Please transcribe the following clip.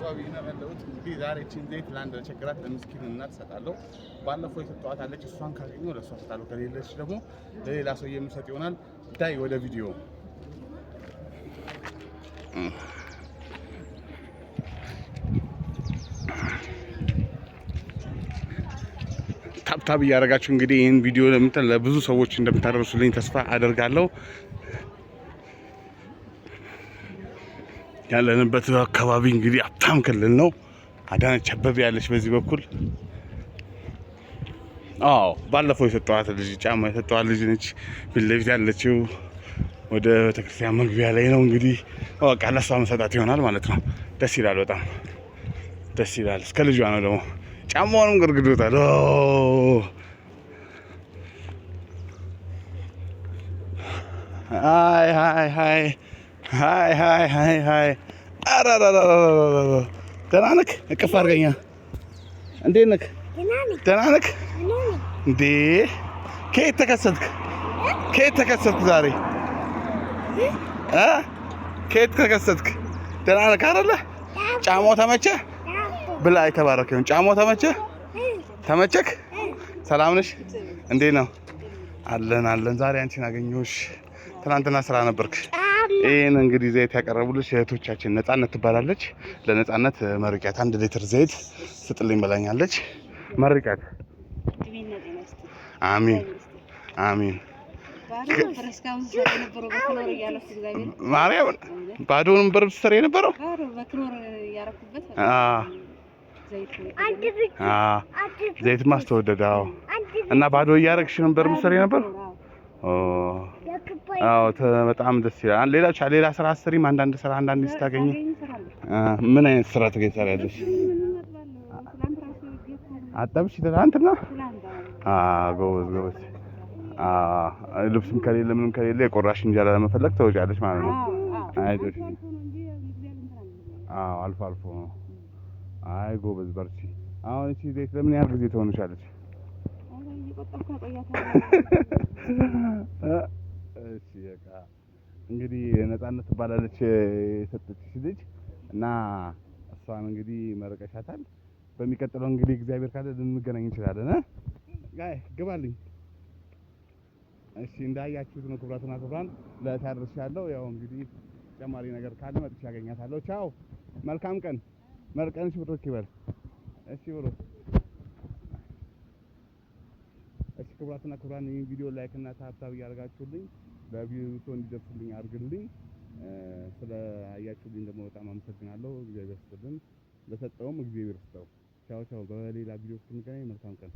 አካባቢ ነው ያለሁት። እንግዲህ ዛሬ እቺን ዘይት ለአንድ ለቸገራት ለምስኪን እናት እሰጣለሁ። ባለፈው የሰጠኋት አለች፣ እሷን ካገኘሁ ለእሷ እሰጣለሁ። ከሌለች ደግሞ ለሌላ ሰው የምሰጥ ይሆናል። ዳይ ወደ ቪዲዮ ታብታብ እያደረጋችሁ እንግዲህ ይህን ቪዲዮ ለብዙ ሰዎች እንደምታደርሱልኝ ተስፋ አደርጋለሁ። ያለንበት አካባቢ እንግዲህ ሀብታም ክልል ነው። አዳነች አበቤ ያለች በዚህ በኩል። አዎ ባለፈው የሰጠኋት ልጅ ጫማ የሰጠኋት ልጅ ነች። ፊት ለፊት ያለችው ወደ ቤተክርስቲያን መግቢያ ላይ ነው። እንግዲህ በቃ ለሷ መሰጣት ይሆናል ማለት ነው። ደስ ይላል፣ በጣም ደስ ይላል። እስከ ልጇ ነው ደግሞ ጫማውንም ግርግዶታል። ሃይ ሃይ ሃይ ሃይ ሃይ ሃይ ሃይ ደህና ነህ? እቅፍ አድርገኛ። እንዴት ነህ? ደህና ነህ እንዴ? ከየት ተከሰትክ? ከየት ተከሰትክ ዛሬ? ከየት ተከሰትክ? ደህና ነህ አይደለ? ጫማው ተመቸህ? ብላ የተባረከውን ጫማው ተመቸህ? ተመቸክ? ሰላም ነሽ? እንዴት ነው? አለን። ዛሬ አንቺን አገኘሁሽ። ትናንትና ስራ ነበርክ። ይሄን እንግዲህ ዘይት ያቀረቡልሽ እህቶቻችን ነፃነት ትባላለች። ለነፃነት መርቂያት 1 ሊትር ዘይት ስጥልኝ ብላኛለች። መርቂያት። አሚን አሚን። ማርያም ባዶውን ነበር ስትሰሪ የነበረው? ዘይት ማስተወደዳው እና ባዶ እያረግሽ ነበር የምትሰሪ የነበረው? አዎ በጣም ደስ ይላል። ሌላ ስራ አሰሪም አንዳንድ ስራ አንዳንድ ስታገኝ ምን አይነት ስራ ትገኛለሽ? አጠብሽ ትናንትና? ጎበዝ። ልብስም ከሌለ ምንም ከሌለ የቆራሽ እንጀራ ለመፈለግ ተወጫለሽ ማለት ነው። አይዞሽ። አልፎ ነው። አይ ጎበዝ በርቺ። አሁን እቺ ዘይት ለምን ያህል ጊዜ ትሆንሻለች? እሺ በቃ እንግዲህ ነፃነት ትባላለች የሰጠችሽ ልጅ እና እሷን እንግዲህ መርቀሻታል። በሚቀጥለው እንግዲህ እግዚአብሔር ካለ ልንገናኝ እንችላለን። ጋይ ግባልኝ። እሺ እንዳያችሁት ነው ክቡራትና ክቡራን ለታደርሻለሁ። ያው እንግዲህ ተጨማሪ ነገር ካለ መጥቼ ያገኛታለሁ። ቻው፣ መልካም ቀን። መልቀንሽ ብሮክ ይበል። እሺ ብሮ። እሺ ክቡራትና ክቡራን ይሄን ቪዲዮ ላይክ እና ታብታብ እያደረጋችሁልኝ ለቪዲዮ እንዲደርስልኝ አድርጉልኝ። ስለ አያችሁልኝ ደግሞ በጣም አመሰግናለሁ። እግዚአብሔር ይስጥልን። ለሰጠውም እግዚአብሔር ይስጠው። ቻው። በሌላ ቪዲዮ እስክንገናኝ መልካም ቀን።